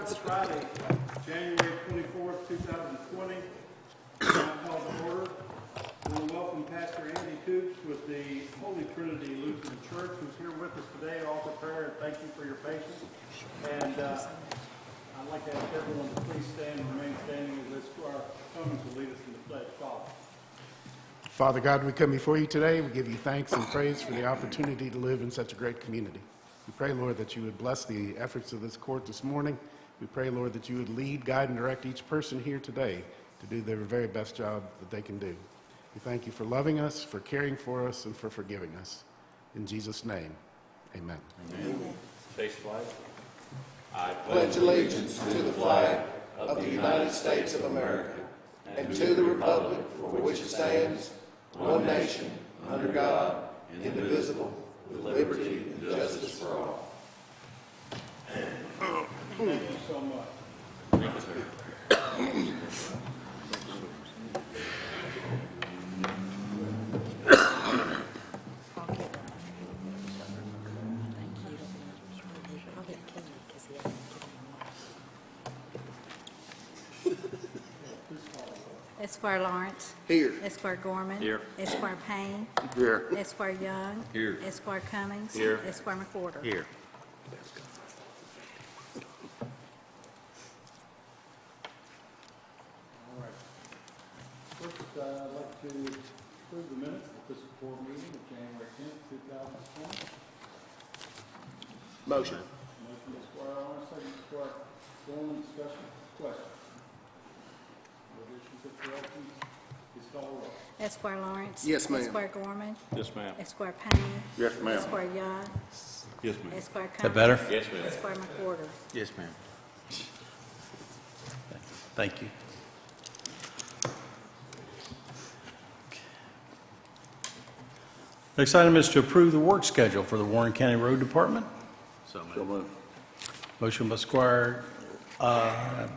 It's Friday, January 24th, 2020. Now call to order. We will welcome Pastor Andy Coops with the Holy Trinity Lutheran Church, who's here with us today to offer prayer, and thank you for your patience. And I'd like to ask everyone to please stand and remain standing as this choir comes to lead us in the pledge. Father God, we come before you today. We give you thanks and praise for the opportunity to live in such a great community. We pray, Lord, that you would bless the efforts of this court this morning. We pray, Lord, that you would lead, guide, and direct each person here today to do their very best job that they can do. We thank you for loving us, for caring for us, and for forgiving us. In Jesus' name, amen. Amen. Face flag. I pledge allegiance to the flag of the United States of America and to the republic for which it stands, one nation, under God, indivisible, with liberty and justice for all. Thank you so much. Thank you, sir. Esquire Lawrence. Here. Esquire Gorman. Here. Esquire Payne. Here. Esquire Young. Here. Esquire Cummings. Here. Esquire McWhorter. Here. All right. First, I'd like to approve the minutes of the fiscal court meeting of January 10th, 2020. Motion. Motion by Squire Lawrence, second by Squire Gorman. Discussion, question. No additions or corrections? Please call the roll. Esquire Lawrence. Yes, ma'am. Esquire Gorman. Yes, ma'am. Esquire Payne. Yes, ma'am. Esquire Young. Yes, ma'am. Esquire Cummings. that better? Yes, ma'am. Esquire McWhorter. Yes, ma'am. Thank you. Next item is to approve the work schedule for the Warren County Road Department. So moved. Motion by Squire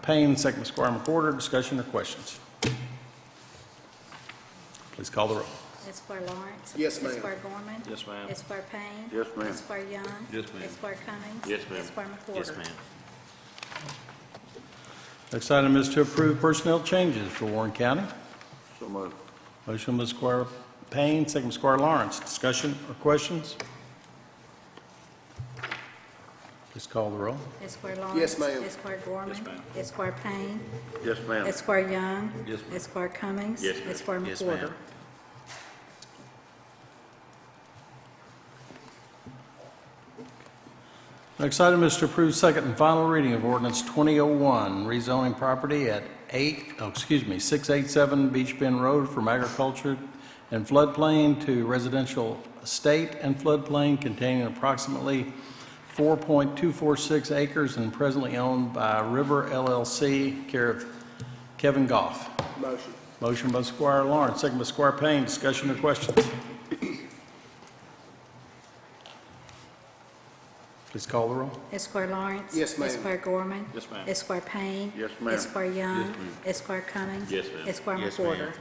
Payne, second by Squire McWhorter. Discussion or questions? Please call the roll. Esquire Lawrence. Yes, ma'am. Esquire Gorman. Yes, ma'am. Esquire Payne. Yes, ma'am. Esquire Young. Yes, ma'am. Esquire Cummings. Yes, ma'am. Esquire McWhorter. Yes, ma'am. Next item is to approve personnel changes for Warren County. So moved. Motion by Squire Payne, second by Squire Lawrence. Discussion or questions? Please call the roll. Esquire Lawrence. Yes, ma'am. Esquire Gorman. Yes, ma'am. Esquire Payne. Yes, ma'am. Esquire Young. Yes, ma'am. Esquire Cummings. Yes, ma'am. Esquire Yes, McWhorter. ma'am. Next item is to approve second and final reading of ordinance 2001, rezoning property at 687 Beach Bend Road from agriculture and floodplain to residential estate and floodplain containing approximately 4.246 acres and presently owned by River LLC, care of Kevin Goff. Motion. Motion by Squire Lawrence, second by Squire Payne. Discussion or questions? Please call the roll. Esquire Lawrence. Yes, ma'am. Esquire Gorman. Yes, ma'am. Esquire Payne. Yes, ma'am. Esquire Young. Yes, ma'am. Esquire Cummings. Yes, ma'am. Esquire Yes, McWhorter. ma'am.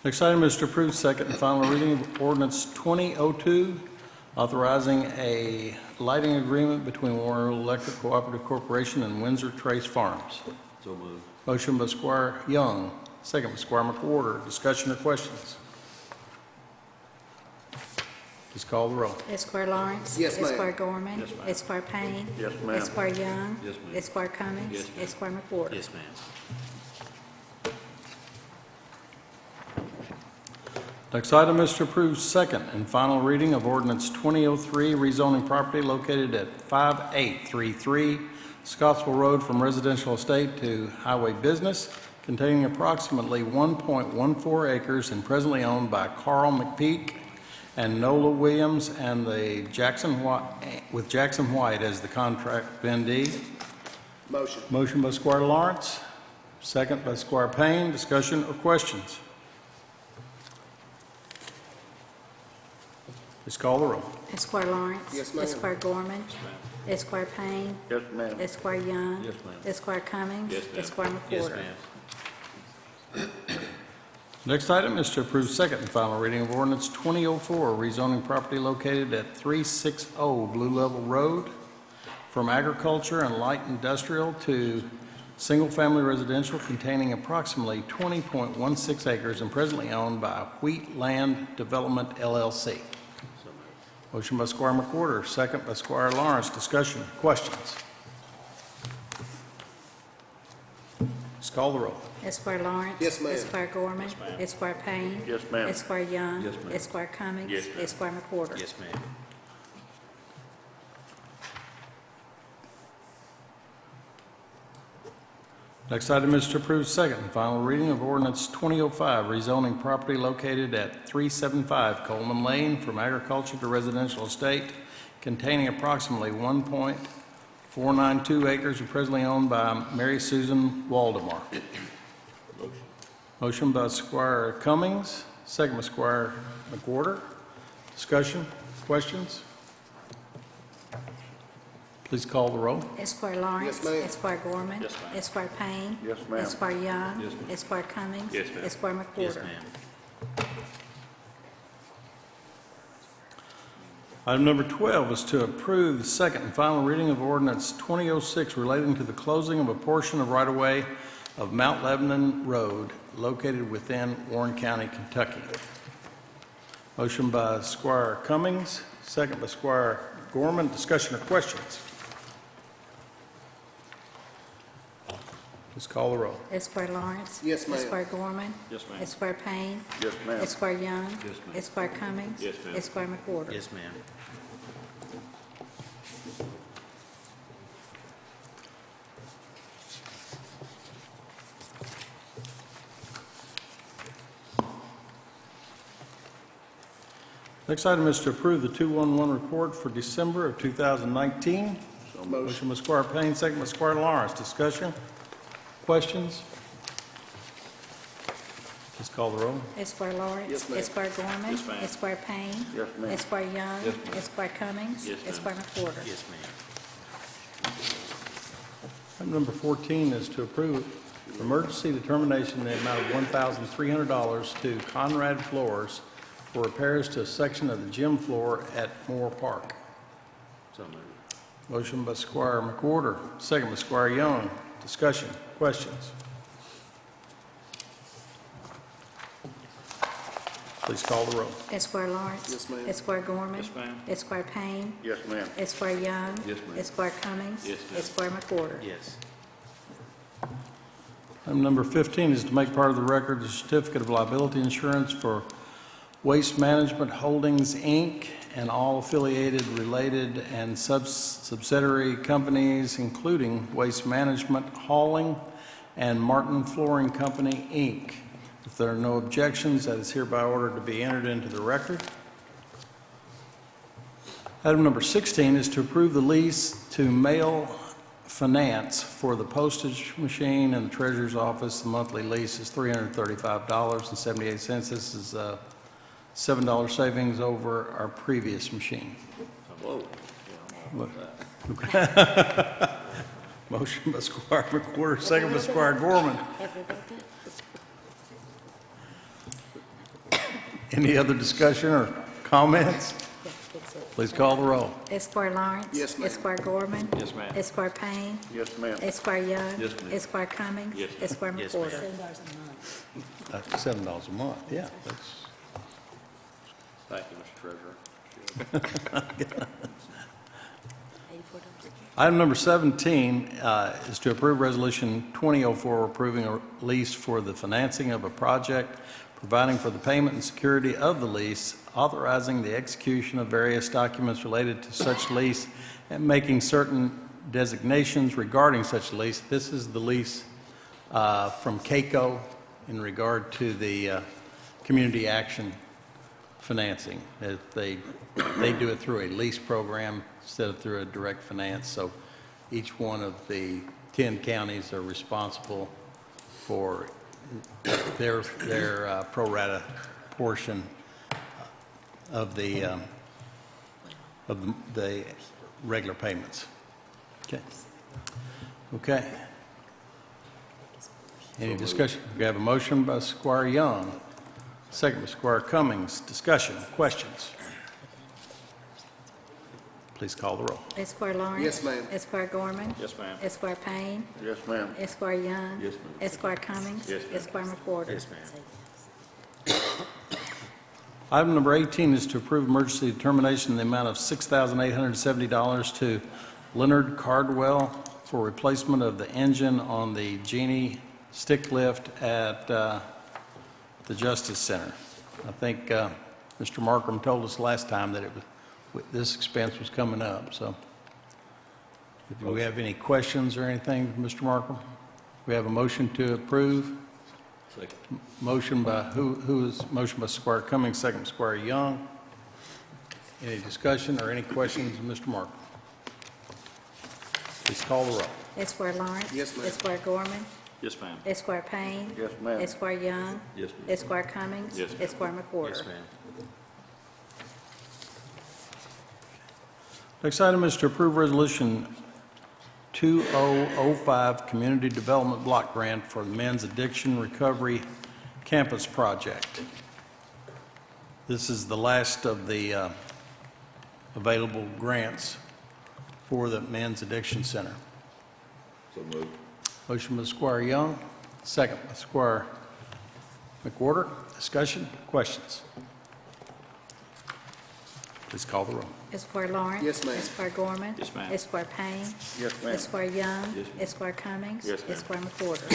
Next item is to approve second and final reading of ordinance 2002, authorizing a lighting agreement between Warren Electric Cooperative Corporation and Windsor Trace Farms. So moved. Motion by Squire Young, second by Squire McWhorter. Discussion or questions? Please call the roll. Esquire Lawrence. Yes, ma'am. Esquire Gorman. Yes, ma'am. Esquire Payne. Yes, ma'am. Esquire Young. Yes, ma'am. Esquire Cummings. Yes, ma'am. Esquire McWhorter. Yes, ma'am. Next item is to approve second and final reading of ordinance 2003, rezoning property located at 5833 Scottsville Road from residential estate to highway business, containing approximately 1.14 acres and presently owned by Carl McPeak and Nola Williams and the Jackson White as the contract vendee. Motion. Motion by Squire Lawrence, second by Squire Payne. Discussion or questions? Please call the roll. Esquire Lawrence. Yes, ma'am. Esquire Gorman. Esquire Payne. Yes, ma'am. Esquire Young. Yes, ma'am. Esquire Cummings. Yes, ma'am. Esquire Yes, McWhorter. ma'am. Next item is to approve second and final reading of ordinance 2004, rezoning property located at 360 Blue Level Road from agriculture and light industrial to single-family residential containing approximately 20.16 acres and presently owned by Wheat Land Development, LLC. Motion by Squire McWhorter, second by Squire Lawrence. Discussion, questions? Please call the roll. Esquire Lawrence. Yes, ma'am. Esquire Gorman. Esquire Payne. Yes, ma'am. Esquire Young. Yes, ma'am. Esquire Cummings. Yes, ma'am. Esquire McWhorter. Yes, ma'am. Next item is to approve second and final reading of ordinance 2005, rezoning property located at 375 Coleman Lane from agriculture to residential estate containing approximately 1.492 acres and presently owned by Mary Susan Waldemar. Motion by Squire Cummings, second by Squire McWhorter. Discussion, questions? Please call the roll. Esquire Lawrence. Yes, ma'am. Esquire Gorman. Yes, ma'am. Esquire Payne. Yes, ma'am. Esquire Young. Yes, ma'am. Esquire Cummings. Yes, ma'am. Esquire McWhorter. Yes, ma'am. Item number 12 is to approve the second and final reading of ordinance 2006 relating to the closing of a portion of right-of-way of Mount Lebanon Road located within Warren County, Kentucky. Motion by Squire Cummings, second by Squire Gorman. Discussion or questions? Please call the roll. Esquire Lawrence. Yes, ma'am. Esquire Gorman. Yes, ma'am. Esquire Payne. Yes, ma'am. Esquire Young. Yes, ma'am. Esquire Cummings. Yes, ma'am. Esquire McWhorter. Yes, ma'am. Next item is to approve the 211 report for December of 2019. Motion by Squire Payne, second by Squire Lawrence. Discussion? Questions? Please call the roll. Esquire Lawrence. Yes, ma'am. Esquire Gorman. Yes, ma'am. Esquire Payne. Yes, ma'am. Esquire Young. Yes, ma'am. Esquire Cummings. Yes, ma'am. Esquire McWhorter. Yes, ma'am. Item number 14 is to approve emergency determination in the amount of $1,300 to Conrad Floors for repairs to a section of the gym floor at Moore Park. So moved. Motion by Squire McWhorter, second by Squire Young. Discussion, questions? Please call the roll. Esquire Lawrence. Yes, ma'am. Esquire Gorman. Yes, ma'am. Esquire Payne. Yes, ma'am. Esquire Young. Yes, ma'am. Esquire Cummings. Yes, ma'am. Esquire McWhorter. Yes. Item number 15 is to make part of the record the certificate of liability insurance for Waste Management Holdings, Inc., and all affiliated, related, and subsidiary companies, including Waste Management Hauling and Martin Flooring Company, Inc. If there are no objections, that is hereby ordered to be entered into the record. Item number 16 is to approve the lease to Mail Finance for the postage machine in the treasurer's office. The monthly lease is $335.78. This is $7 savings over our previous machine. Whoa. Motion by Squire McWhorter, second by Squire Gorman. Any other discussion or comments? Please call the roll. Esquire Lawrence. Yes, ma'am. Esquire Gorman. Yes, ma'am. Esquire Payne. Yes, ma'am. Esquire Young. Yes, ma'am. Esquire Cummings. Yes, ma'am. Esquire Yes, McWhorter. ma'am. That's $7 a month, yeah. That's Thank you, Mr. Treasurer. Item number 17 is to approve Resolution 2004 approving a lease for the financing of a project, providing for the payment and security of the lease, authorizing the execution of various documents related to such lease, and making certain designations regarding such lease. This is the lease from CAECO in regard to the community action financing. They do it through a lease program instead of through a direct finance. So each one of the 10 counties are responsible for their pro rata portion of the regular payments. Okay. Any discussion? We have a motion by Squire Young, Second by Squire Cummings. Discussion, questions? Please call the roll. Esquire Lawrence. Yes, ma'am. Esquire Gorman. Yes, ma'am. Esquire Payne. Yes, ma'am. Esquire Young. Yes, ma'am. Esquire Cummings. Yes, ma'am. Esquire McWhorter. Yes, ma'am. Item number 18 is to approve emergency determination in the amount of $6,870 to Leonard Cardwell for replacement of the engine on the Genie stick lift at the Justice Center. I think Mr. Markham told us last time that this expense was coming up, so if we have any questions or anything, Mr. Markham? We have a motion to approve. Second. Motion by, who is, motion by Squire Cummings, second by Squire Young. Any discussion or any questions, Mr. Markham? Please call the roll. Esquire Lawrence. Yes, ma'am. Esquire Gorman. Yes, ma'am. Esquire Payne. Yes, ma'am. Esquire Young. Yes, ma'am. Esquire Cummings. Yes, ma'am. Esquire McWhorter. Yes, ma'am. Next item is to approve Resolution 2005 Community Development Block Grant for the Men's Addiction Recovery Campus Project. This is the last of the available grants for the Men's Addiction Center. So moved. Motion by Squire Young, second by Squire McWhorter. Discussion, questions? Please call the roll. Esquire Lawrence. Yes, ma'am. Esquire Gorman. Yes, ma'am. Esquire Payne. Yes, ma'am. Esquire Young. Yes, ma'am. Esquire Cummings. Yes, ma'am. Esquire McWhorter.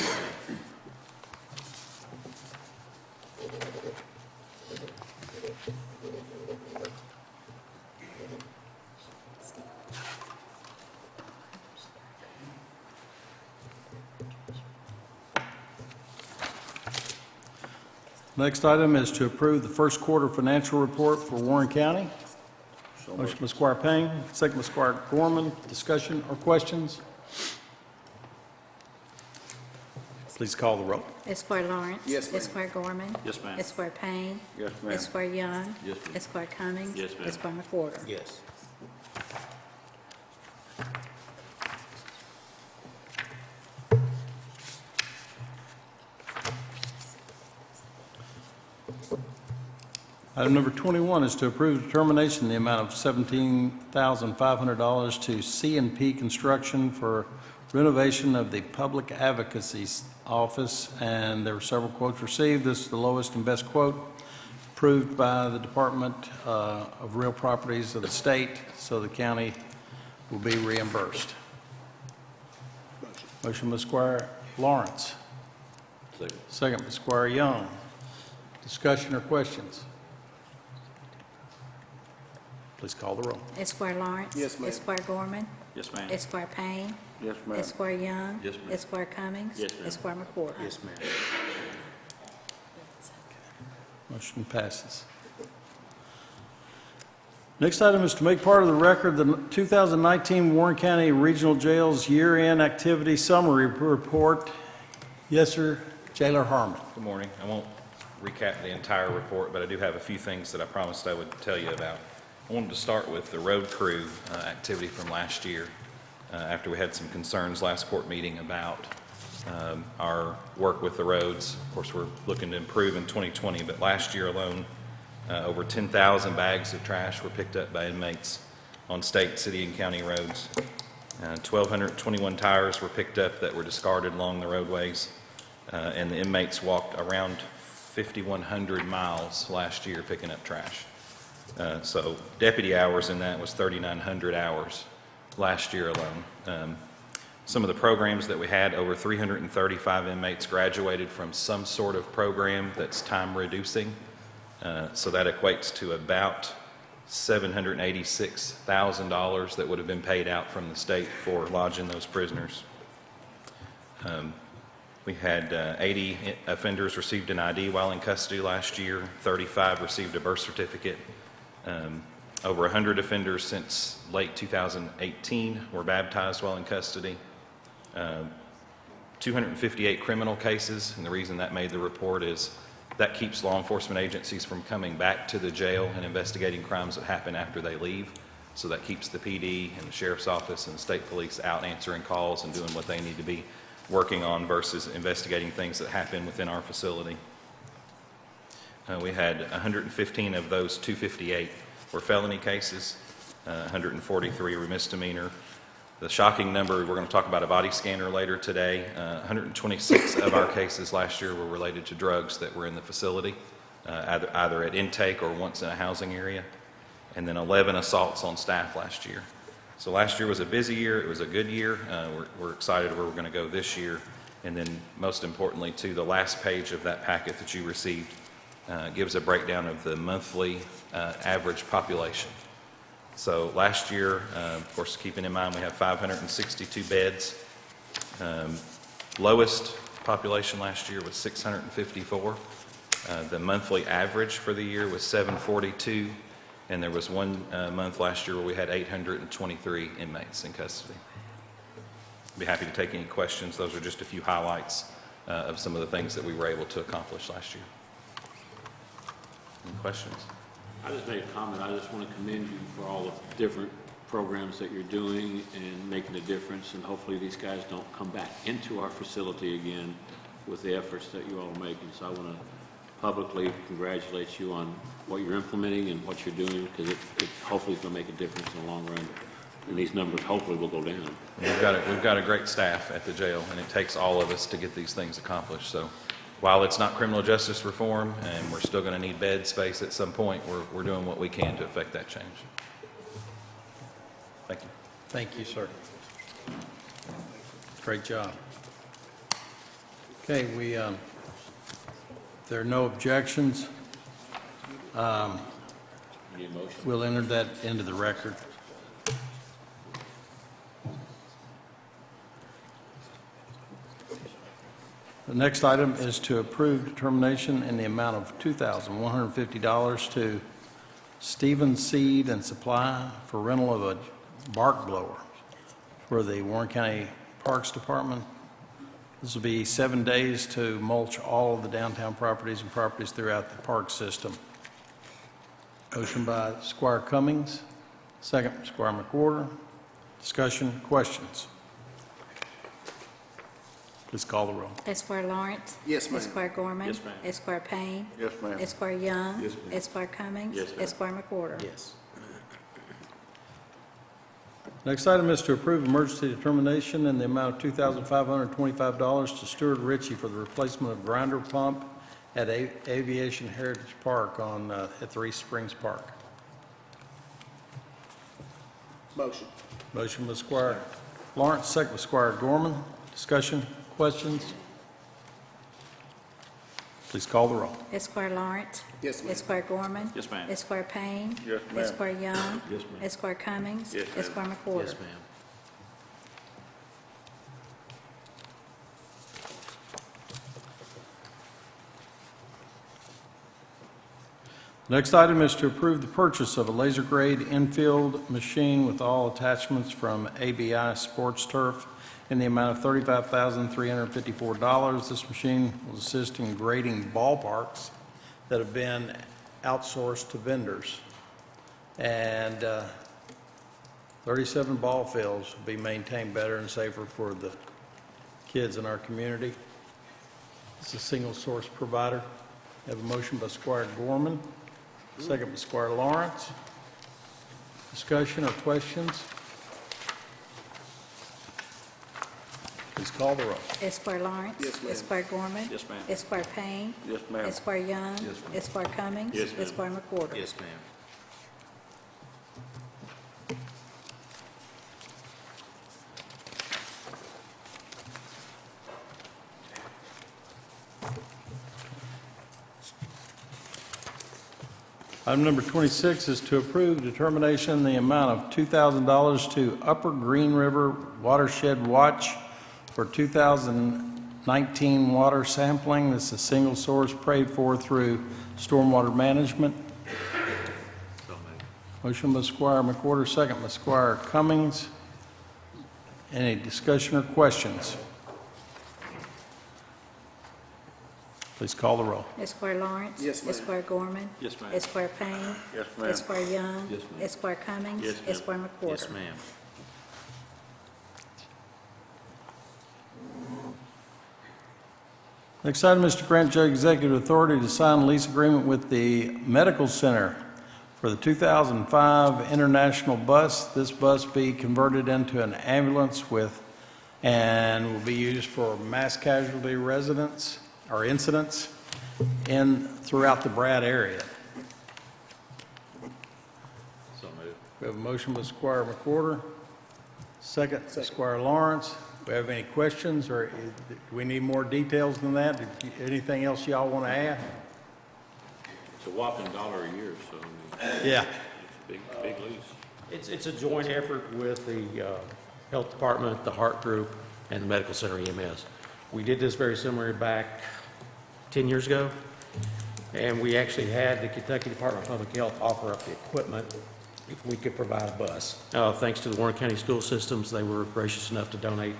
Next item is to approve the first quarter financial report for Warren County. So Motion moved. by Squire Payne, second by Squire Gorman. Discussion or questions? Please call the roll. Esquire Lawrence. Yes, ma'am. Esquire Gorman. Yes, ma'am. Esquire Payne. Yes, ma'am. Esquire Young. Yes, ma'am. Esquire Cummings. Yes, ma'am. Esquire McWhorter. Yes. Item number 21 is to approve determination in the amount of $17,500 to C&P Construction for renovation of the Public Advocacy Office, and there were several quotes received. This is the lowest and best quote, approved by the Department of Real Properties of the state, so the county will be reimbursed. Motion by Squire Lawrence, Second. second by Squire Young. Discussion or questions? Please call the roll. Esquire Lawrence. Yes, ma'am. Esquire Gorman. Yes, ma'am. Esquire Payne. Yes, ma'am. Esquire Young. Yes, ma'am. Esquire Cummings. Yes, ma'am. Esquire McWhorter. Yes, ma'am. Motion passes. Next item is to make part of the record the 2019 Warren County Regional Jails Year-End Activity Summary Report. Yes, sir. Jailer Harmon. Good morning. I won't recap the entire report, but I do have a few things that I promised I would tell you about. I wanted to start with the road crew activity from last year, after we had some concerns last court meeting about our work with the roads. Of course, we're looking to improve in 2020, but last year alone, over 10,000 bags of trash were picked up by inmates on state, city, and county roads. 1,221 tires were picked up that were discarded along the roadways, and the inmates walked around 5,100 miles last year picking up trash. So deputy hours in that was 3,900 hours last year alone. Some of the programs that we had, over 335 inmates graduated from some sort of program that's time reducing. So that equates to about $786,000 that would have been paid out from the state for lodging those prisoners. We had 80 offenders received an ID while in custody last year. 35 received a birth certificate. Over 100 offenders since late 2018 were baptized while in custody. 258 criminal cases, and the reason that made the report is that keeps law enforcement agencies from coming back to the jail and investigating crimes that happen after they leave. So that keeps the PD and the sheriff's office and the state police out answering calls and doing what they need to be working on versus investigating things that happen within our facility. We had 115 of those 258 were felony cases, 143 were misdemeanor. The shocking number, we're going to talk about a body scanner later today. 126 of our cases last year were related to drugs that were in the facility, either at intake or once in a housing area, and then 11 assaults on staff last year. So last year was a busy year. It was a good year. We're excited where we're going to go this year. And then most importantly, too, the last page of that packet that you received gives a breakdown of the monthly average population. So last year, of course, keeping in mind we have 562 beds. Lowest population last year was 654. The monthly average for the year was 742, and there was one month last year where we had 823 inmates in custody. I'd be happy to take any questions. Those are just a few highlights of some of the things that we were able to accomplish last year. Any questions? I just made a comment. I just want to commend you for all the different programs that you're doing and making a difference, and hopefully these guys don't come back into our facility again with the efforts that you all are making. So I want to publicly congratulate you on what you're implementing and what you're doing, because it hopefully is going to make a difference in the long run, and these numbers hopefully will go down. We've got a great staff at the jail, and it takes all of us to get these things accomplished. So while it's not criminal justice reform, and we're still going to need bed space at some point, we're doing what we can to affect that change. Thank you. Thank you, sir. Great job. Okay, there are no objections. Need a motion? We'll enter that into the record. The next item is to approve determination in the amount of $2,150 to Stephen Seed and Supply for rental of a bark blower for the Warren County Parks Department. This will be 7 days to mulch all of the downtown properties and properties throughout the park system. Motion by Squire Cummings, second by Squire McWhorter. Discussion, questions? Please call the roll. Esquire Lawrence. Yes, ma'am. Esquire Gorman. Yes, ma'am. Esquire Payne. Yes, ma'am. Esquire Young. Yes, ma'am. Esquire Cummings. Yes, ma'am. Esquire McWhorter. Yes. Next item is to approve emergency determination in the amount of $2,525 to Stuart Ritchie for the replacement of grinder pump at Aviation Heritage Park at the East Springs Park. Motion. Motion by Squire Lawrence, second by Squire Gorman. Discussion, questions? Please call the roll. Esquire Lawrence. Yes, ma'am. Esquire Gorman. Yes, ma'am. Esquire Payne. Yes, ma'am. Esquire Young. Yes, ma'am. Esquire Cummings. Yes, ma'am. Esquire McWhorter. Yes, ma'am. Next item is to approve the purchase of a laser grade infield machine with all attachments from ABI Sports Turf in the amount of $35,354. This machine will assist in grading ballparks that have been outsourced to vendors. And 37 ball fields will be maintained better and safer for the kids in our community. It's a single source provider. I have a motion by Squire Gorman, second by Squire Lawrence. Discussion or questions? Please call the roll. Esquire Lawrence. Yes, ma'am. Esquire Gorman. Yes, ma'am. Esquire Payne. Yes, ma'am. Esquire Young. Yes, ma'am. Esquire Cummings. Yes, ma'am. Esquire McWhorter. Yes, ma'am. Item number 26 is to approve determination in the amount of $2,000 to Upper Green River Watershed Watch for 2019 water sampling. This is a single source paid for through stormwater management. So moved. Motion by Squire McWhorter, second by Squire Cummings. Any discussion or questions? Please call the roll. Esquire Lawrence. Yes, ma'am. Esquire Gorman. Yes, ma'am. Esquire Payne. Yes, ma'am. Esquire Young. Yes, ma'am. Esquire Cummings. Yes, ma'am. Esquire McWhorter. Yes, ma'am. Next item is to grant Judge Executive authority to sign lease agreement with the Medical Center for the 2005 International Bus. This bus be converted into an ambulance and will be used for mass casualty residents or incidents throughout the Brad area. So moved. We have a motion by Squire McWhorter, second by Squire Lawrence. Do we have any questions, or do we need more details than that? Anything else y'all want to add? It's a whopping $1 a year, so I mean, Yeah. it's a big lease. It's a joint effort with the Health Department, the Heart Group, and the Medical Center EMS. We did this very similar back 10 years ago, and we actually had the Kentucky Department of Public Health offer up the equipment if we could provide a bus. Thanks to the Warren County School Systems, they were gracious enough to donate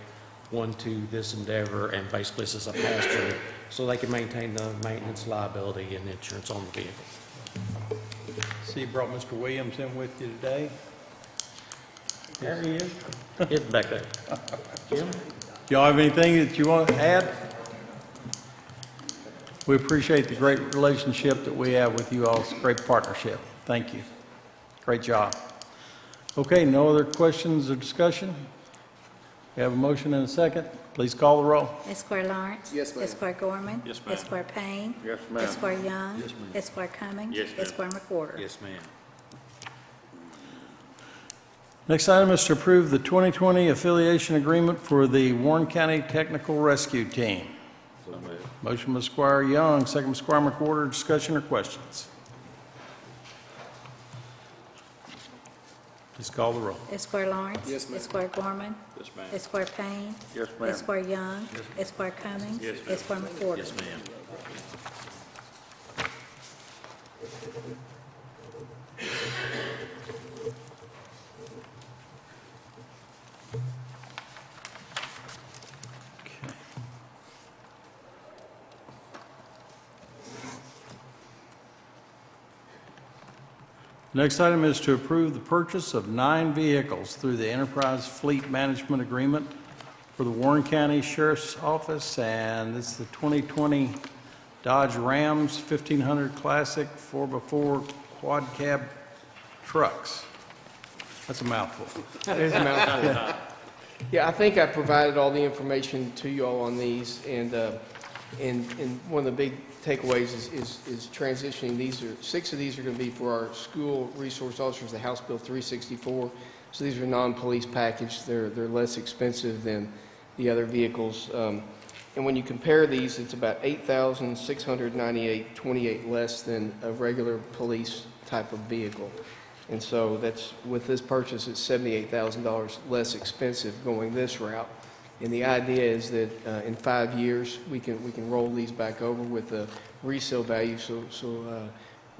one to this endeavor, and basically this is a pass-through, so they can maintain the maintenance liability and insurance on the vehicle. See, you brought Mr. Williams in with you today. There he is. It's back there. Jim? Y'all have anything that you want to add? We appreciate the great relationship that we have with you all. It's a great partnership. Thank you. Great job. Okay, no other questions or discussion? We have a motion and a second. Please call the roll. Esquire Lawrence. Yes, ma'am. Esquire Gorman. Yes, ma'am. Esquire Payne. Yes, ma'am. Esquire Young. Yes, ma'am. Esquire Cummings. Yes, ma'am. Esquire McWhorter. Yes, ma'am. Next item is to approve the 2020 affiliation agreement for the Warren County Technical Rescue Team. So moved. Motion by Squire Young, second by Squire McWhorter. Discussion or questions? Please call the roll. Esquire Lawrence. Yes, ma'am. Esquire Gorman. Yes, ma'am. Esquire Payne. Yes, ma'am. Esquire Young. Esquire Cummings. Yes, ma'am. Esquire McWhorter. Yes, ma'am. Next item is to approve the purchase of 9 vehicles through the Enterprise Fleet Management Agreement for the Warren County Sheriff's Office, and this is the 2020 Dodge Rams 1500 Classic 4x4 quad cab trucks. That's a mouthful. That is a mouthful. Yeah, I think I provided all the information to you all on these, and one of the big takeaways is transitioning. 6 of these are going to be for our school resource officers, the House Bill 364. So these are non-police package. They're less expensive than the other vehicles. And when you compare these, it's about $8,698.28 less than a regular police type of vehicle. And so that's, with this purchase, it's $78,000 less expensive going this route. And the idea is that in 5 years, we can roll these back over with the resale value. So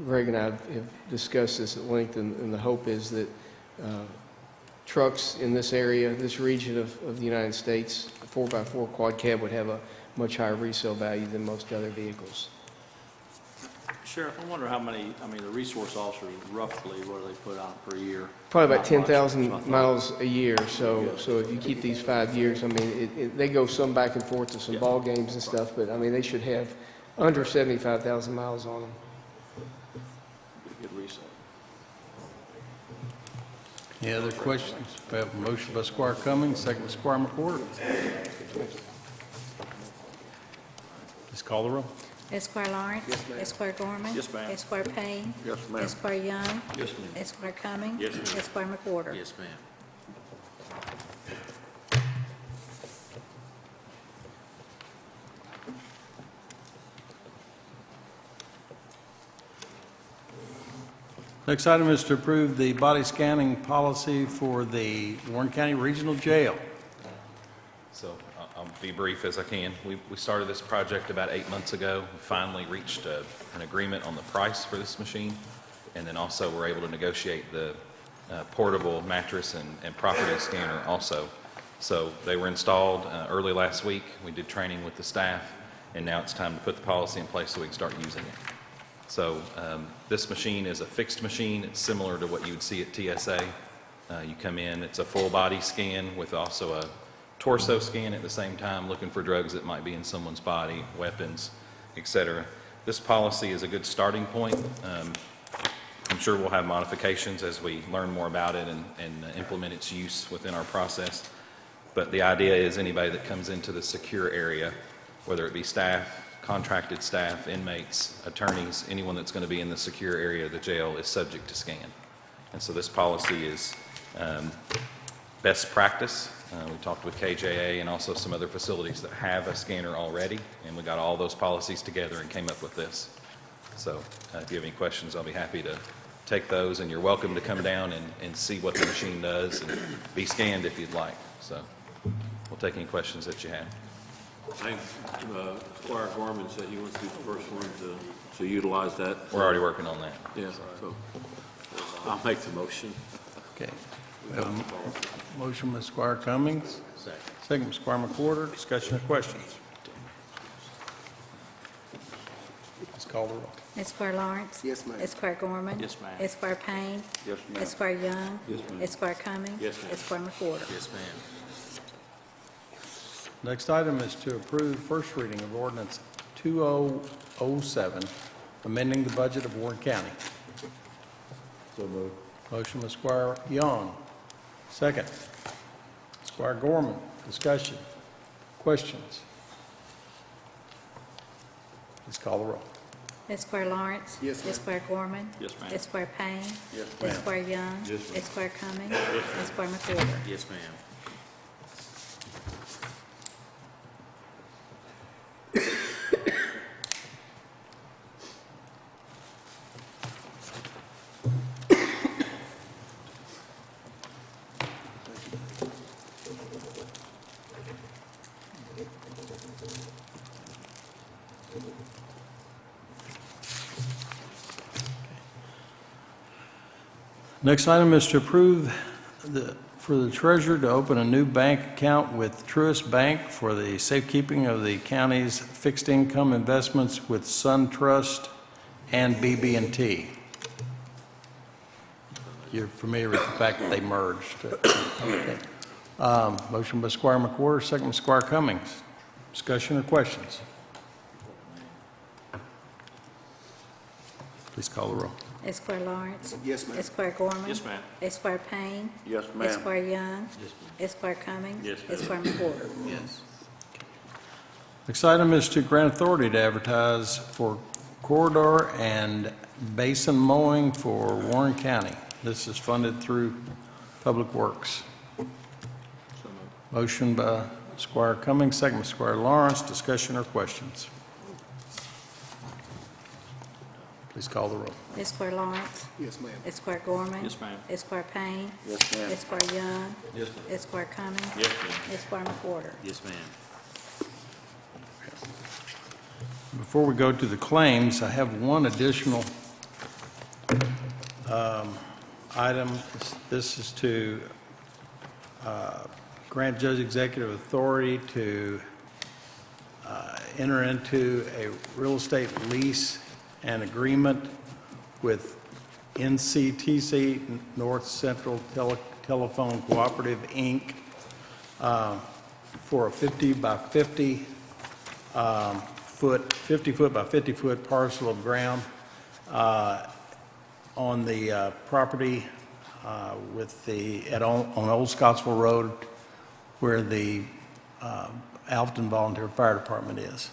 Greg and I have discussed this at length, and the hope is that trucks in this area, this region of the United States, 4x4 quad cab would have a much higher resale value than most other vehicles. Sheriff, I wonder how many, the resource officers roughly, what do they put on per year? Probably about Not much, 10,000 that's what I miles a year. So if you keep these 5 years, they go some back and forth to some ball games and stuff, but they should have under 75,000 miles on them. Good resale. Any other questions? We have a motion by Squire Cummings, second by Squire McWhorter. Please call the roll. Esquire Lawrence. Yes, ma'am. Esquire Gorman. Yes, ma'am. Esquire Payne. Yes, ma'am. Esquire Young. Yes, ma'am. Esquire Cummings. Yes, ma'am. Esquire McWhorter. Yes, ma'am. Next item is to approve the body scanning policy for the Warren County Regional Jail. So I'll be brief as I can. We started this project about 8 months ago. We finally reached an agreement on the price for this machine, and then also we're able to negotiate the portable mattress and property scanner also. So they were installed early last week. We did training with the staff, and now it's time to put the policy in place so we can start using it. So this machine is a fixed machine. It's similar to what you would see at TSA. You come in, it's a full body scan with also torso scan at the same time, looking for drugs that might be in someone's body, weapons, et cetera. This policy is a good starting point. I'm sure we'll have modifications as we learn more about it and implement its use within our process. But the idea is anybody that comes into the secure area, whether it be staff, contracted staff, inmates, attorneys, anyone that's going to be in the secure area of the jail is subject to scan. And so this policy is best practice. We talked with KJA and also some other facilities that have a scanner already, and we got all those policies together and came up with this. So if you have any questions, I'll be happy to take those, and you're welcome to come down and see what the machine does and be scanned if you'd like. So we'll take any questions that you have. I think Squire Gorman said he wants to be the first one to utilize that. We're already working on that. Yeah, so I'll make the motion. Okay. We have a motion by Squire Cummings. Second by Squire McWhorter. Discussion or questions? Please call the roll. Esquire Lawrence. Yes, ma'am. Esquire Gorman. Yes, ma'am. Esquire Payne. Yes, ma'am. Esquire Young. Yes, ma'am. Esquire Cummings. Yes, ma'am. Esquire McWhorter. Yes, ma'am. Next item is to approve first reading of ordinance 2007, amending the budget of Warren County. So moved. Motion by Squire Young. Second. Squire Gorman. Discussion. Questions? Please call the roll. Esquire Lawrence. Yes, ma'am. Esquire Gorman. Yes, ma'am. Esquire Payne. Yes, ma'am. Esquire Young. Yes, ma'am. Esquire Cummings. Yes, ma'am. Esquire McWhorter. Yes, ma'am. Next item is to approve for the treasurer to open a new bank account with Truist Bank for the safekeeping of the county's fixed income investments with SunTrust and BB&T. You're familiar with the fact that they merged. Okay. Motion by Squire McWhorter, second by Squire Cummings. Discussion or questions? Please call the roll. Esquire Lawrence. Yes, ma'am. Esquire Gorman. Yes, ma'am. Esquire Payne. Yes, ma'am. Esquire Young. Yes, Esquire Cummings. Yes, ma'am. Esquire McWhorter. Yes. Next item is to grant authority to advertise for corridor and basin mowing for Warren County. This is funded through Public Works. Motion by Squire Cummings, second by Squire Lawrence. Discussion or questions? Please call the roll. Esquire Lawrence. Yes, ma'am. Esquire Gorman. Yes, ma'am. Esquire Payne. Yes, ma'am. Esquire Young. Yes, ma'am. Esquire Cummings. Yes, ma'am. Esquire McWhorter. Yes, ma'am. Before we go to the claims, I have one additional item. This is to grant judge executive authority to enter into a real estate lease and agreement with NCTC, North Central Telephone Cooperative, Inc., for a 50 by 50 foot by 50 foot parcel of ground on the property on Old Scottsville Road, where the Alvin Volunteer Fire Department is.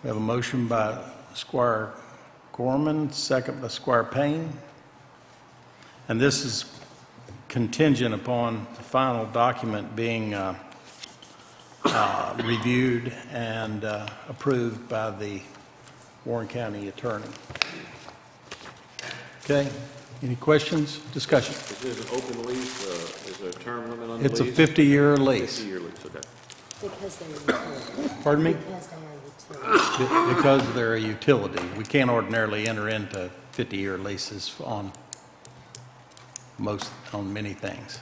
We have a motion by Squire Gorman, second by Squire Payne. And this is contingent upon the final document being reviewed and approved by the Warren County Attorney. Okay, any questions, discussion? Is this an open lease? Is there a term limit on the It's a lease? 50-year lease. 50-year lease, okay. Because they're a utility. Pardon me? Because they are utility. Because they're a utility. We can't ordinarily enter into 50-year leases on many things.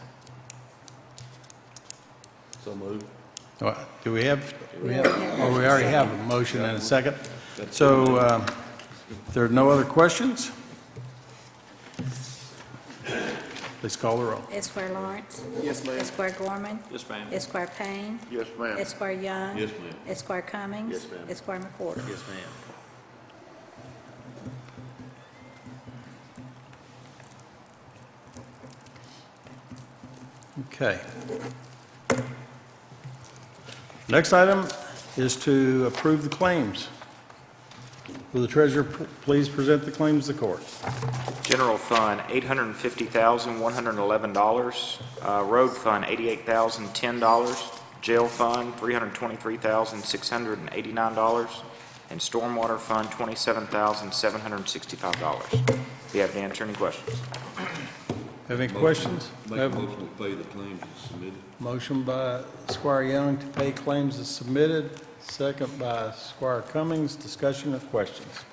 So moved. Do we have, we already have a motion and a second. So if there are no other questions, Please call the roll. Esquire Lawrence. Yes, ma'am. Esquire Gorman. Yes, ma'am. Esquire Payne. Yes, ma'am. Esquire Young. Yes, ma'am. Esquire Cummings. Yes, ma'am. Esquire McWhorter. Yes, ma'am. Okay. Next item is to approve the claims. Will the treasurer please present the claims to the court? General Fund, $850,111. Road Fund, $88,010. Jail Fund, $323,689. And Stormwater Fund, $27,765. Be happy to answer any questions. Have any questions? Make a motion to pay the claims as submitted. Motion by Squire Young to pay claims as submitted, second by Squire Cummings. Discussion or questions?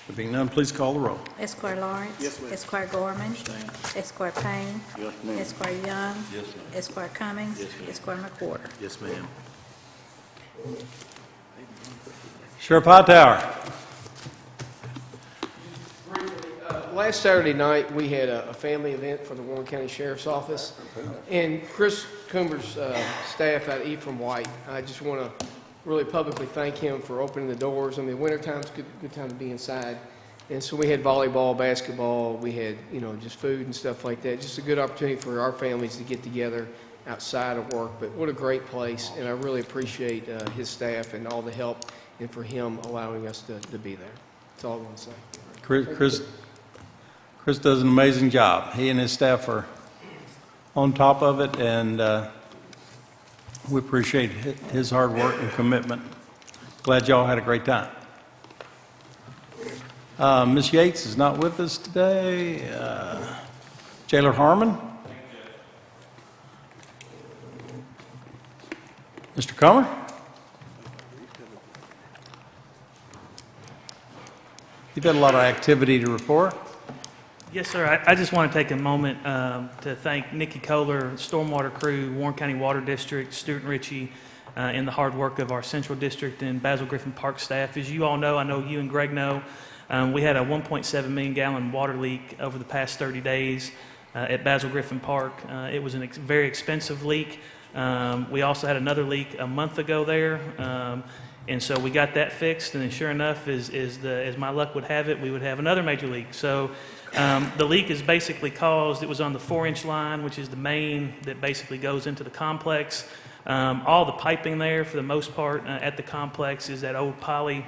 There being none, please call the roll. Esquire Lawrence. Yes, ma'am. Esquire Gorman. Esquire Payne. Yes, ma'am. Esquire Young. Yes, ma'am. Esquire Cummings. Yes, ma'am. Esquire McWhorter. Yes, ma'am. Sheriff Hightower. Last Saturday night, we had a family event for the Warren County Sheriff's Office, and Chris Coomer's staff at Ephraim White, I just want to really publicly thank him for opening the doors. I mean, wintertime's a good time to be inside, and so we had volleyball, basketball, we had, just food and stuff like that. Just a good opportunity for our families to get together outside of work, but what a great place, and I really appreciate his staff and all the help, and for him allowing us to be there. That's all I want to say. Chris does an amazing job. He and his staff are on top of it, and we appreciate his hard work and commitment. Glad y'all had a great time. Ms. Yates is not with us today. Jailer Harmon? Mr. Comer? You've had a lot of activity to report. Yes, sir. I just want to take a moment to thank Nikki Kohler, Stormwater Crew, Warren County Water District, Stuart and Ritchie, and the hard work of our Central District and Basil Griffin Park staff. As you all know, I know you and Greg know, we had a 1.7 million gallon water leak over the past 30 days at Basil Griffin Park. It was a very expensive leak. We also had another leak a month ago there. And so we got that fixed, and then sure enough, as my luck would have it, we would have another major leak. So the leak is basically caused, it was on the 4-inch line, which is the main that basically goes into the complex. All the piping there, for the most part, at the complex is that old I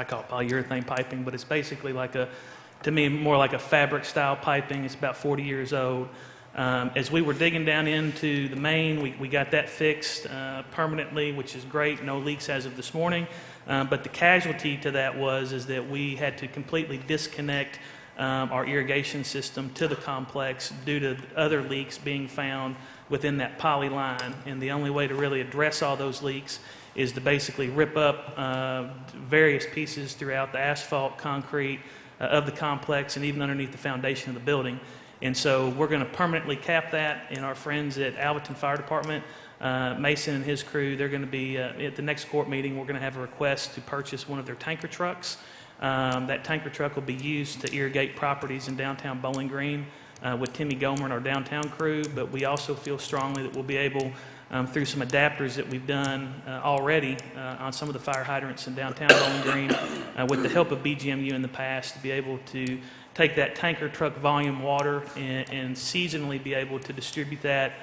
call it polyurethane piping, but it's basically to me, more like a fabric style piping. It's about 40 years old. As we were digging down into the main, we got that fixed permanently, which is great. No leaks as of this morning. But the casualty to that is that we had to completely disconnect our irrigation system to the complex due to other leaks being found within that poly line. And the only way to really address all those leaks is to basically rip up various pieces throughout the asphalt, concrete of the complex, and even underneath the foundation of the building. And so we're going to permanently cap that, and our friends at Alberton Fire Department, Mason and his crew, they're going to be, at the next court meeting, we're going to have a request to purchase one of their tanker trucks. That tanker truck will be used to irrigate properties in downtown Bowling Green with Timmy Gomer and our downtown crew, but we also feel strongly that we'll be able, through some adapters that we've done already on some of the fire hydrants in downtown Bowling Green, with the help of BGMU in the past, to be able to take that tanker truck volume water and seasonally be able to distribute that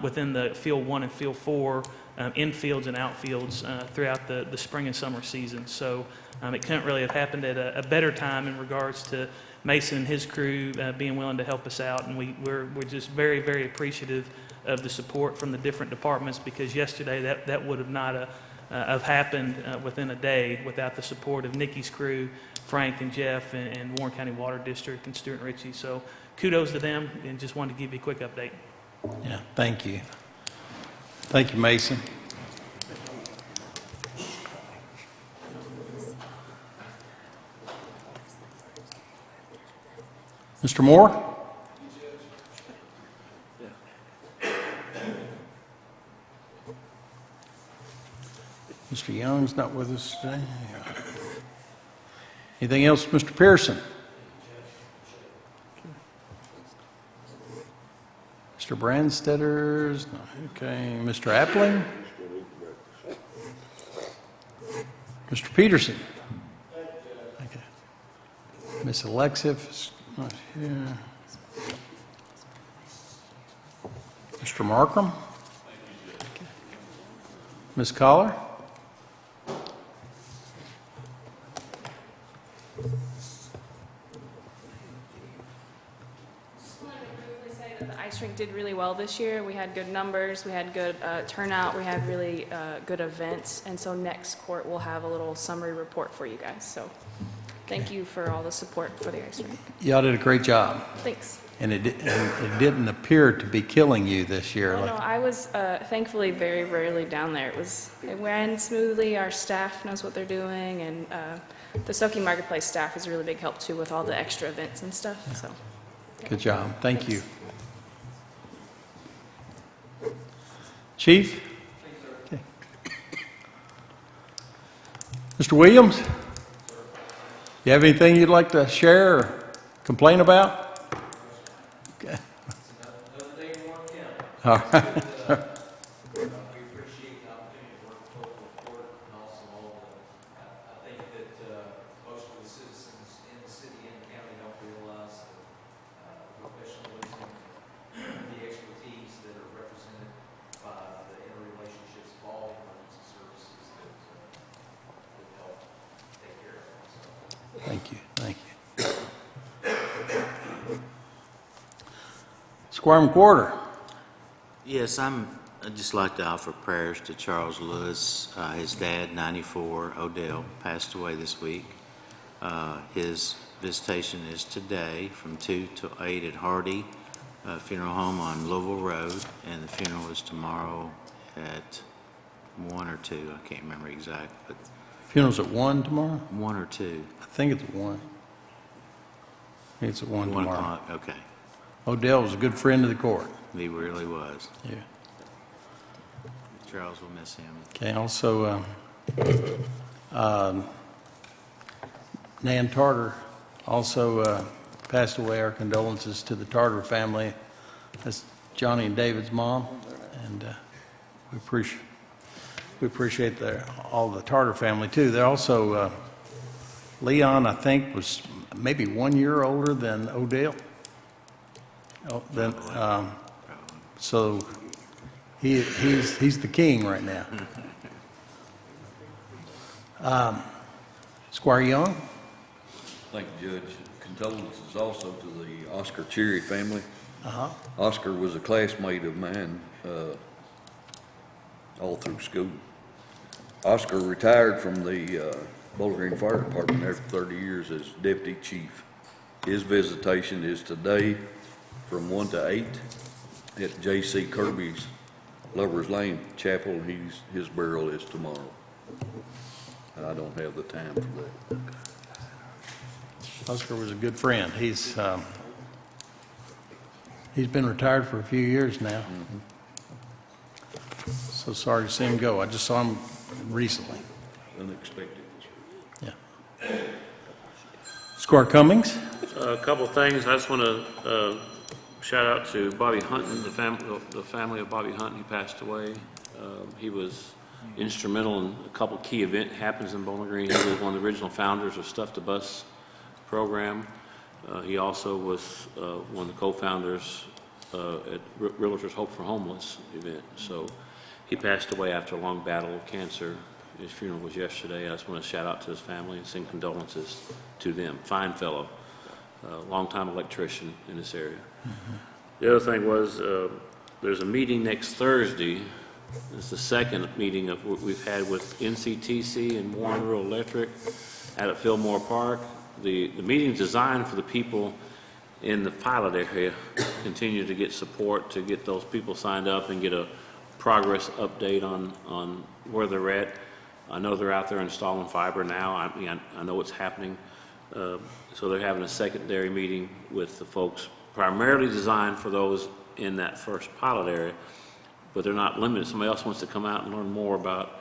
within the Field 1 and Field 4 infields and outfields throughout the spring and summer season. So it couldn't really have happened at a better time in regards to Mason and his crew being willing to help us out, and we're just very, very appreciative of the support from the different departments, because yesterday that would have not have happened within a day without the support of Nikki's crew, Frank and Jeff, and Warren County Water District and Stuart and Ritchie. So kudos to them, and just wanted to give you a quick update. Yeah, thank you. Thank you, Mason. Mr. Moore? Mr. Young's not with us today. Anything else, Mr. Pearson? Mr. Brandstedder's, no, okay, Mr. Appling? Mr. Peterson? Okay. Ms. Alexiff is not here. Mr. Markram? Ms. Collar? The ice rink did really well this year. We had good numbers, we had good turnout, we had really good events, and so next court we'll have a little summary report for you guys. So thank you for all the support for the ice rink. Y'all did a great job. Thanks. And it didn't appear to be killing you this year. Oh, no, I was thankfully very rarely down there. It ran smoothly. Our staff knows what they're doing, and the Soki Marketplace staff is a really big help too with all the extra events and stuff. So Good job. Thank you. Chief? Okay. Mr. Williams? You have anything you'd like to share or complain about? Okay. All right. We appreciate the opportunity to work with local court and also all the, I think that most of the citizens in the city and the county don't realize the professionalism, the expertise that are represented by the interrelationships of all emergency services that help take care of them. So, Thank you. Thank you. Squire McWhorter. Yes, I'd just like to offer prayers to Charles Lewis. His dad, 94, Odell, passed away this week. His visitation is today from 2 to 8 at Hardy Funeral Home on Louisville Road, and the funeral is tomorrow at 1 or 2. I can't remember exact, but Funeral's at 1 tomorrow? 1 or 2. I think it's at 1. I think it's at 1 tomorrow. 1 o'clock, okay. Odell was a good friend of the court. He really was. Yeah. Charles will miss him. Okay, also, Nan Tarter also passed away. Our condolences to the Tarter family. That's Johnny and David's mom, and we appreciate all the Tarter family too. They're also Leon, I think, was maybe 1 year older than Odell. So he's the king right now. Squire Young? Thank you, Judge. Condolences also to the Oscar Cherry family. Uh-huh. Oscar was a classmate of mine all through school. Oscar retired from the Bowling Green Fire Department after 30 years as deputy chief. His visitation is today from 1 to 8 at J.C. Kirby's Lovers Lane Chapel. His burial is tomorrow. I don't have the time for that. Oscar was a good friend. He's been retired for a few years now. So sorry to see him go. I just saw him recently. Unexpected. Yeah. Squire Cummings? A couple of things. I just want to shout out to Bobby Hunton, the family of Bobby Hunton. He passed away. He was instrumental in a couple key event happens in Bowling Green. He was one of the original founders of Stuff to Bus program. He also was one of the co-founders at Realtors Hope for Homeless event. So he passed away after a long battle with cancer. His funeral was yesterday. I just want to shout out to his family and send condolences to them. Fine fellow, longtime electrician in this area. The other thing was there's a meeting next Thursday. It's the second meeting of what we've had with NCTC and Warren Rural Electric out at Fillmore Park. The meeting's designed for the people in the pilot area, continue to get support, to get those people signed up and get a progress update on where they're at. I know they're out there installing fiber now. I know it's happening. So they're having a secondary meeting with the folks, primarily designed for those in that first pilot area, but they're not limited. Somebody else wants to come out and learn more about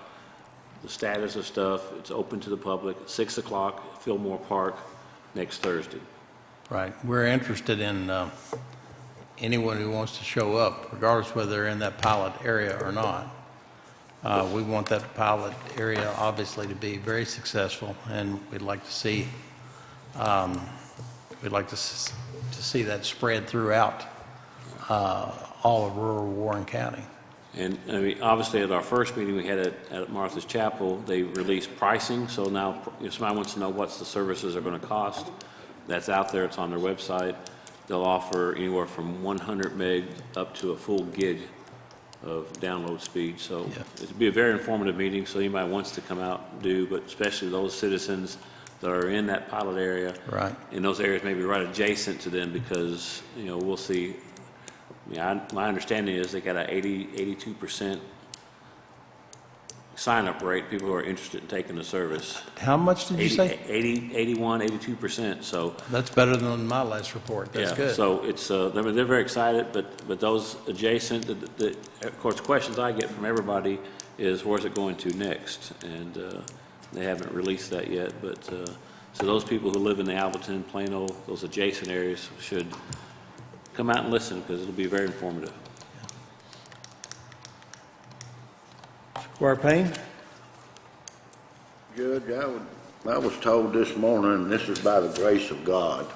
the status of stuff. It's open to the public, 6 o'clock, Fillmore Park, next Thursday. Right. We're interested in anyone who wants to show up, regardless whether they're in that pilot area or not. We want that pilot area obviously to be very successful, and we'd like to see see that spread throughout all of rural Warren County. And, I mean, obviously, at our first meeting we had at Martha's Chapel, they released pricing, so now if somebody wants to know what the services are going to cost, that's out there, it's on their website. They'll offer anywhere from 100 meg up to a full gig of download speed, so it'll be a very informative meeting, so anybody wants to come out and do, but especially those citizens that are in that pilot area. Right. And those areas may be right adjacent to them, because, you know, we'll see. My understanding is they got a 82% sign-up rate, people who are interested in taking the service. How much did you say? 81, 82%, so. That's better than my last report. That's good. So it's, they're very excited, but those adjacent, of course, questions I get from everybody is, where's it going to next? And they haven't released that yet, but, so those people who live in the Alberton, Plano, those adjacent areas should come out and listen, because it'll be very informative. Squire Payne? Judge, I was told this morning, and this is by the grace of God,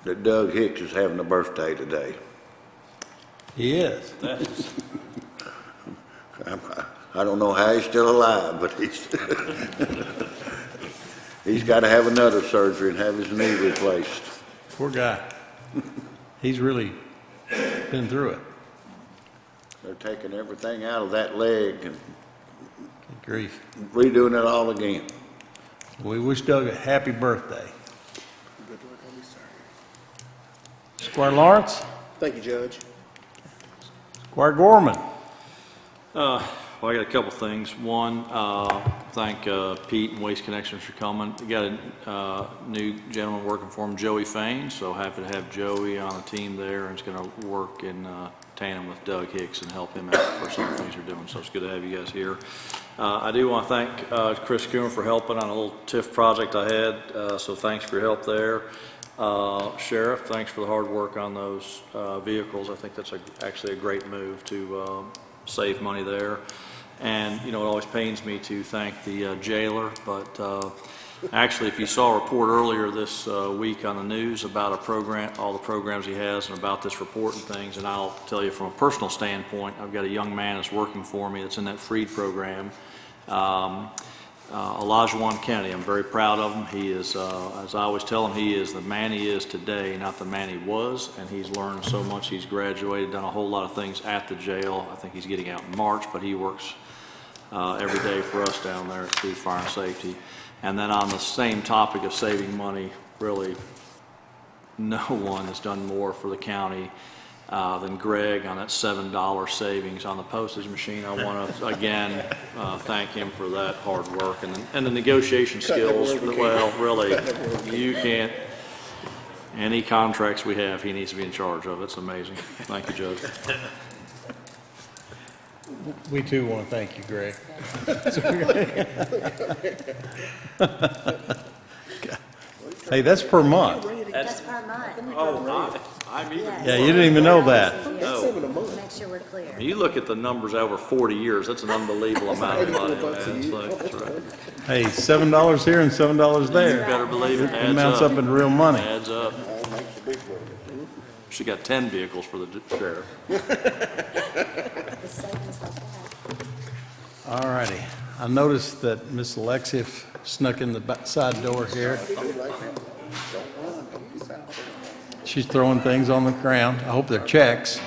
that Doug Hicks is having a birthday today. He is. I don't know how he's still alive, but he's got to have another surgery and have his knee replaced. Poor guy. He's really been through it. They're taking everything out of that leg and grief, redoing it all again. We wish Doug a happy birthday. Squire Lawrence? Thank you, Judge. Squire Gorman? Well, I got a couple things. One, thank Pete and Waste Connections for coming. We got a new gentleman working for him, Joey Fain, so happy to have Joey on the team there, and he's going to work in tandem with Doug Hicks and help him out for some of the things they're doing, so it's good to have you guys here. I do want to thank Chris Coomer for helping on a little TIF project I had, so thanks for your help there. Sheriff, thanks for the hard work on those vehicles. I think that's actually a great move to save money there. And, you know, it always pains me to thank the jailer, but actually, if you saw a report earlier this week on the news about a program, all the programs he has, and about this report and things, and I'll tell you from a personal standpoint, I've got a young man that's working for me that's in that Freed program, Olajuwon County. I'm very proud of him. He is, as I always tell him, he is the man he is today, not the man he was, and he's learned so much. He's graduated, done a whole lot of things at the jail. I think he's getting out in March, but he works every day for us down there at Food, Fire, and Safety. And then on the same topic of saving money, really, no one has done more for the county than Greg on that $7 savings on the postage machine. I want to, again, thank him for that hard work. And the negotiation skills, well, really, you can't, any contracts we have, he needs to be in charge of. It's amazing. Thank you, Judge. We too want to thank you, Greg. Hey, that's per month. That's per month. Oh, I'm even. Yeah, you didn't even know that. No. Make sure we're clear. You look at the numbers over 40 years, that's an unbelievable amount of money, man. That's right. Hey, $7 here and $7 there. You better believe it. It Adds amounts up in real money. Adds up. She got 10 vehicles for the sheriff. The savings like that. All righty. I noticed that Miss Alexief snuck in the side door here. She's throwing things on the ground. I hope they're checks.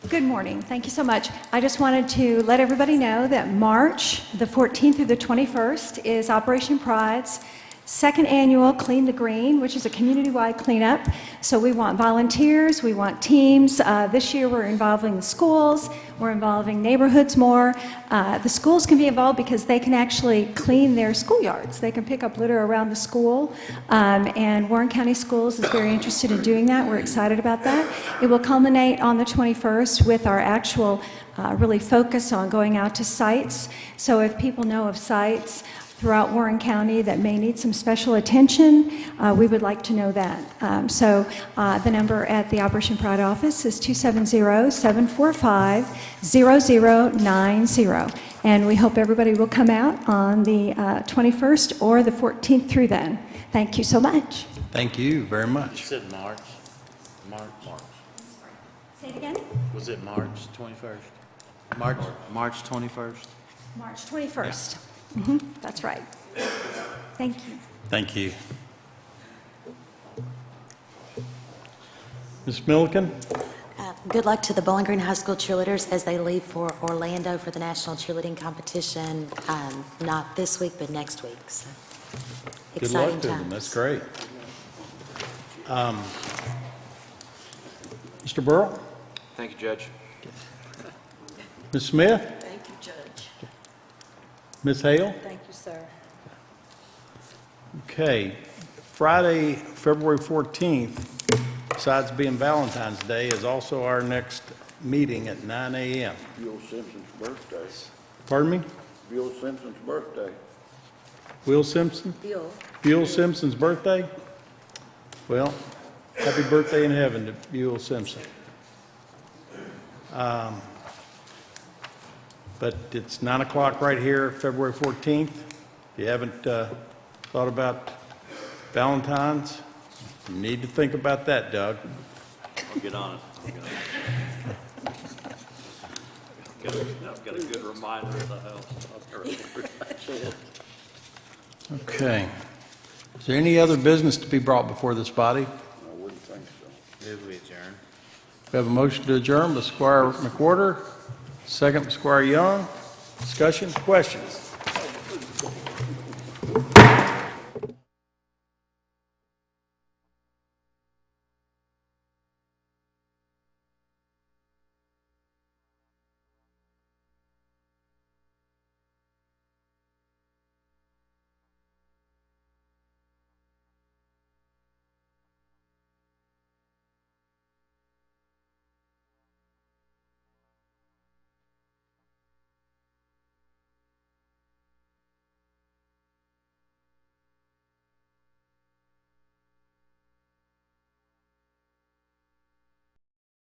Good morning. Thank you so much. I just wanted to let everybody know that March the 14th through the 21st is Operation Pride's second annual Clean the Green, which is a community-wide cleanup. So we want volunteers, we want teams. This year we're involving the schools, we're involving neighborhoods more. The schools can be involved because they can actually clean their schoolyards. They can pick up litter around the school, and Warren County Schools is very interested in doing that. We're excited about that. It will culminate on the 21st with our actual really focus on going out to sites. So if people know of sites, throughout Warren County that may need some special attention, we would like to know that. So the number at the Operation Pride office is 270-745-0090. And we hope everybody will come out on the 21st or the 14th through then. Thank you so much. Thank you very much. You said March? March. Say it again? Was it March 21st? March 21st? March 21st. That's right. Thank you. Thank you. Ms. Milliken? Good luck to the Bowling Green High School cheerleaders as they leave for Orlando for the national cheerleading competition, not this week, but next week. So, Good exciting luck to them. times. That's great. Mr. Burrow? Thank you, Judge. Ms. Smith? Thank you, Judge. Ms. Hale? Thank you, sir. Okay, Friday, February 14th, besides being Valentine's Day, is also our next meeting at 9 a.m. Bill Simpson's birthday. Pardon me? Bill Simpson's birthday. Will Simpson? Bill. Buell Simpson's birthday? Well, happy birthday in heaven to Buell Simpson. But it's 9 o'clock right here, February 14th. If you haven't thought about Valentine's, you need to think about that, Doug. I'll get on it. I've got a good reminder of the house. Okay. Is there any other business to be brought before this body? I wouldn't think so. Move we adjourn. We have a motion to adjourn by Squire McWhorter, second by Squire Young. Discussion, questions?